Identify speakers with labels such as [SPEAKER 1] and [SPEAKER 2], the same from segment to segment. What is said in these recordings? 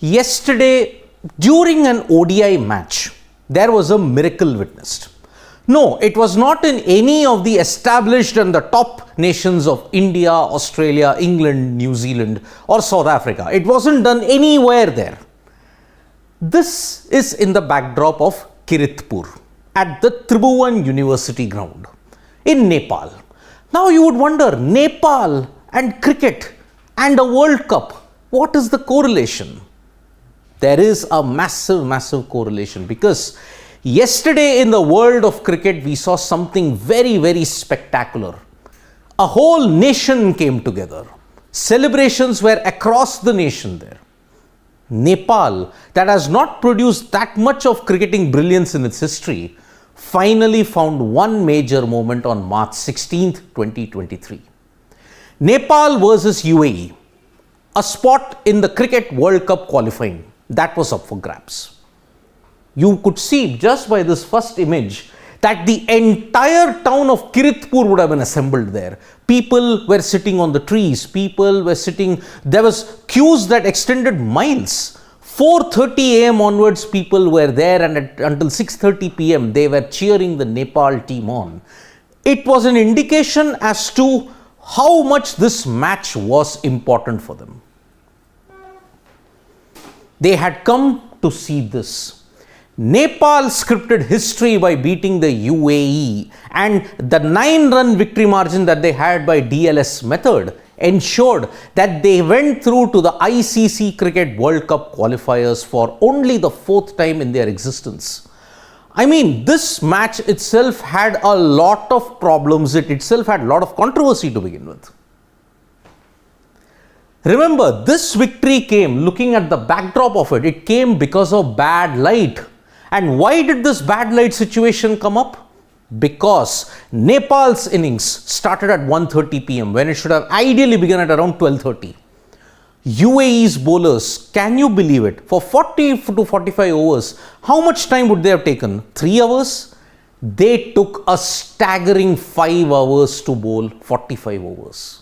[SPEAKER 1] Yesterday, during an ODI match, there was a miracle witnessed. No, it was not in any of the established and the top nations of India, Australia, England, New Zealand or South Africa. It wasn't done anywhere there. This is in the backdrop of Kiritpur at the Tribhuvan University ground in Nepal. Now you would wonder, Nepal and cricket and a World Cup, what is the correlation? There is a massive correlation, because yesterday in the world of cricket we saw something very spectacular. A whole nation came together. Celebrations were across the nation there. Nepal, that has not produced that much of cricketing brilliance in its history, finally found one major moment on March 16th, 2023. Nepal versus UAE, a spot in the Cricket World Cup qualifying, that was up for grabs. You could see just by this first image that the entire town of Kiritpur would have been assembled there. People were sitting on the trees, people were sitting, there was queues that extended miles. 4:30 a.m. onwards people were there, and until 6:30 p.m. they were cheering the Nepal team on. It was an indication as to how much this match was important for them. They had come to see this. Nepal scripted history by beating the UAE, and the 9-run victory margin that they had by DLS method ensured that they went through to the ICC Cricket World Cup qualifiers for only the 4th time in their existence. I mean, this match itself had a lot of problems. It itself had a lot of controversy to begin with. Remember, this victory came, looking at the backdrop of it, it came because of bad light. And why did this bad light situation come up? Because Nepal's innings started at 1:30 p.m. when it should have ideally begun at around 12:30. UAE's bowlers, can you believe it, for 40 to 45 overs, how much time would they have taken? 3 hours? They took a staggering 5 hours to bowl 45 overs.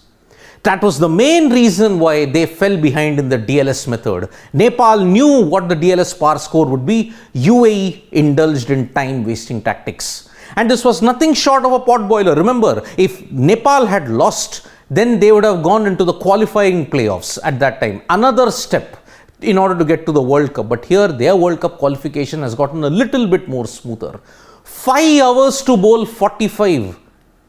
[SPEAKER 1] That was the main reason why they fell behind in the DLS method. Nepal knew what the DLS par score would be. UAE indulged in time-wasting tactics. And this was nothing short of a pot boiler. Remember, if Nepal had lost, then they would have gone into the qualifying playoffs at that time. Another step in order to get to the World Cup. But here, their World Cup qualification has gotten a little bit more smoother. 5 hours to bowl 45.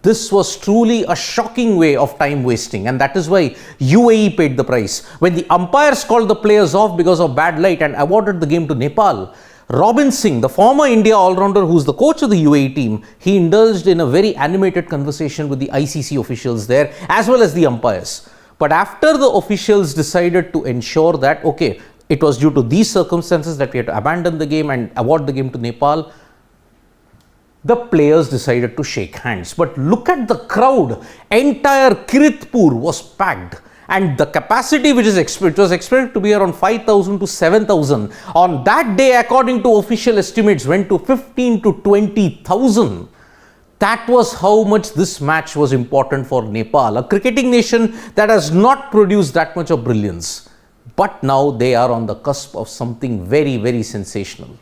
[SPEAKER 1] This was truly a shocking way of time wasting, and that is why UAE paid the price. When the umpires called the players off because of bad light and awarded the game to Nepal, Robin Singh, the former India all-rounder who's the coach of the UAE team, he indulged in a very animated conversation with the ICC officials there as well as the umpires. But after the officials decided to ensure that, okay, it was due to these circumstances that we had to abandon the game and award the game to Nepal, the players decided to shake hands. But look at the crowd. Entire Kiritpur was packed. And the capacity which was expected to be around 5,000 to 7,000, on that day, according to official estimates, went to 15 to 20,000. That was how much this match was important for Nepal, a cricketing nation that has not produced that much of brilliance. But now they are on the cusp of something very sensational.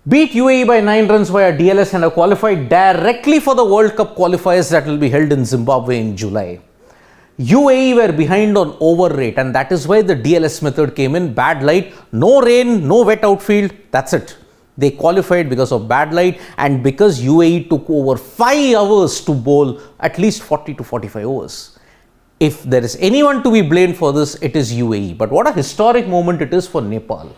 [SPEAKER 1] Beat UAE by 9 runs via DLS and have qualified directly for the World Cup qualifiers that will be held in Zimbabwe in July. UAE were behind on over rate, and that is why the DLS method came in. Bad light, no rain, no wet outfield, that's it. They qualified because of bad light and because UAE took over 5 hours to bowl at least 40 to 45 overs. If there is anyone to be blamed for this, it is UAE. But what a historic moment it is for Nepal.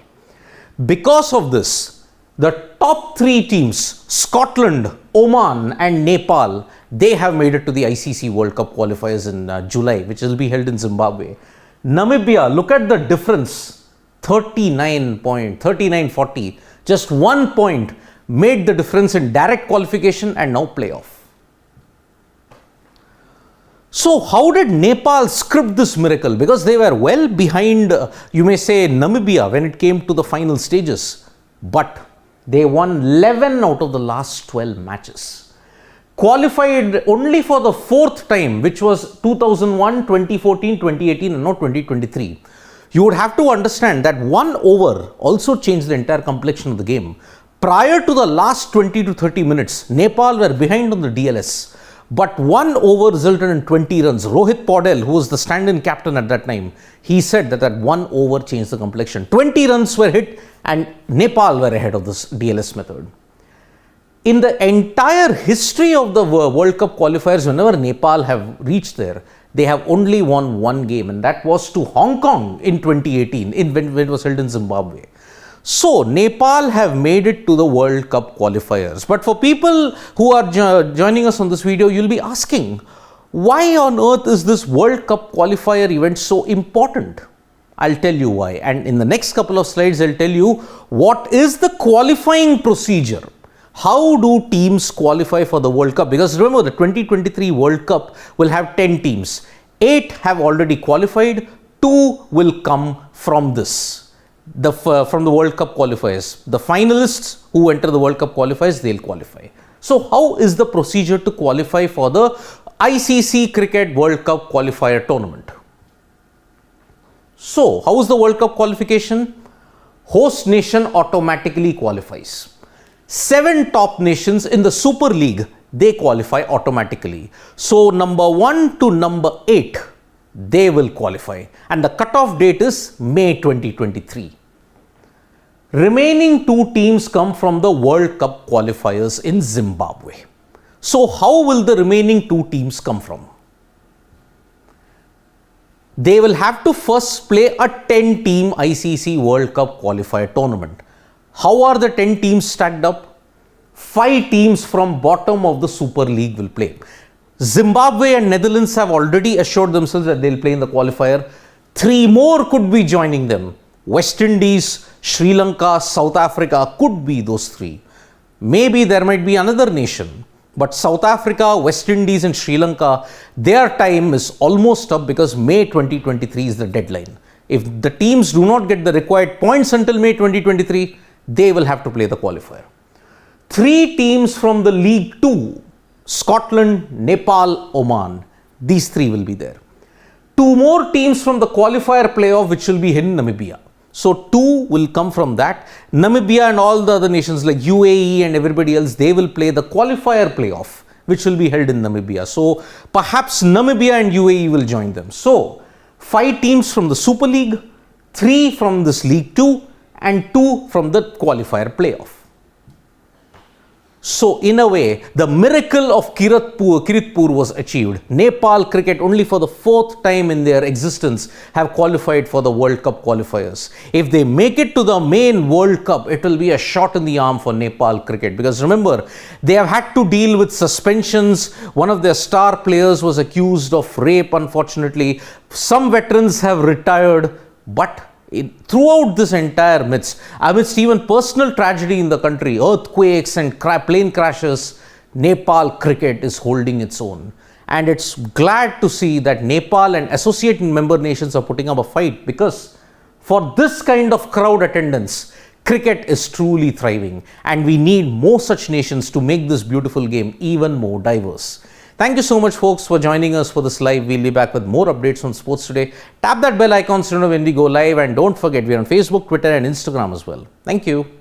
[SPEAKER 1] Because of this, the top 3 teams, Scotland, Oman and Nepal, they have made it to the ICC World Cup qualifiers in July, which will be held in Zimbabwe. Namibia, look at the difference, 39-40, just 1 point made the difference in direct qualification and now playoff. So how did Nepal script this miracle? Because they were well behind, you may say, Namibia when it came to the final stages. But they won 11 out of the last 12 matches. Qualified only for the 4th time, which was 2001, 2014, 2018 and now 2023. You would have to understand that 1 over also changed the entire complexion of the game. Prior to the last 20 to 30 minutes, Nepal were behind on the DLS. But 1 over resulted in 20 runs. Rohit Paudel, who was the stand-in captain at that time, he said that 1 over changed the complexion. 20 runs were hit and Nepal were ahead of this DLS method. In the entire history of the World Cup qualifiers, whenever Nepal have reached there, they have only won 1 game, and that was to Hong Kong in 2018 when it was held in Zimbabwe. So, Nepal have made it to the World Cup qualifiers. But for people who are joining us on this video, you'll be asking, why on earth is this World Cup qualifier event so important? I'll tell you why. And in the next couple of slides, I'll tell you what is the qualifying procedure. How do teams qualify for the World Cup? Because remember, the 2023 World Cup will have 10 teams. 8 have already qualified, 2 will come from this. From the World Cup qualifiers. The finalists who enter the World Cup qualifiers, they'll qualify. So how is the procedure to qualify for the ICC Cricket World Cup qualifier tournament? So how is the World Cup qualification? Host nation automatically qualifies. 7 top nations in the Super League, they qualify automatically. So number 1 to number 8, they will qualify, and the cutoff date is May 2023. Remaining 2 teams come from the World Cup qualifiers in Zimbabwe. So how will the remaining 2 teams come from? They will have to first play a 10-team ICC World Cup qualifier tournament. How are the 10 teams stacked up? 5 teams from bottom of the Super League will play. Zimbabwe and Netherlands have already assured themselves that they'll play in the qualifier. 3 more could be joining them. West Indies, Sri Lanka, South Africa could be those 3. Maybe there might be another nation. But South Africa, West Indies and Sri Lanka, their time is almost up because May 2023 is the deadline. If the teams do not get the required points until May 2023, they will have to play the qualifier. 3 teams from the League 2, Scotland, Nepal, Oman, these 3 will be there. 2 more teams from the qualifier playoff, which will be in Namibia. So 2 will come from that. Namibia and all the other nations like UAE and everybody else, they will play the qualifier playoff, which will be held in Namibia. So perhaps Namibia and UAE will join them. So 5 teams from the Super League, 3 from this League 2 and 2 from the qualifier playoff. So in a way, the miracle of Kiritpur was achieved. Nepal cricket only for the 4th time in their existence have qualified for the World Cup qualifiers. If they make it to the main World Cup, it will be a shot in the arm for Nepal cricket. Because remember, they have had to deal with suspensions. One of their star players was accused of rape, unfortunately. Some veterans have retired, but throughout this entire amidst even personal tragedy in the country, earthquakes and plane crashes, Nepal cricket is holding its own. And it's glad to see that Nepal and associate member nations are putting up a fight, because for this kind of crowd attendance, cricket is truly thriving, and we need more such nations to make this beautiful game even more diverse. Thank you so much, folks, for joining us for this live. We'll be back with more updates on sports today. Tap that bell icon so you know when we go live, and don't forget, we're on Facebook, Twitter and Instagram as well. Thank you.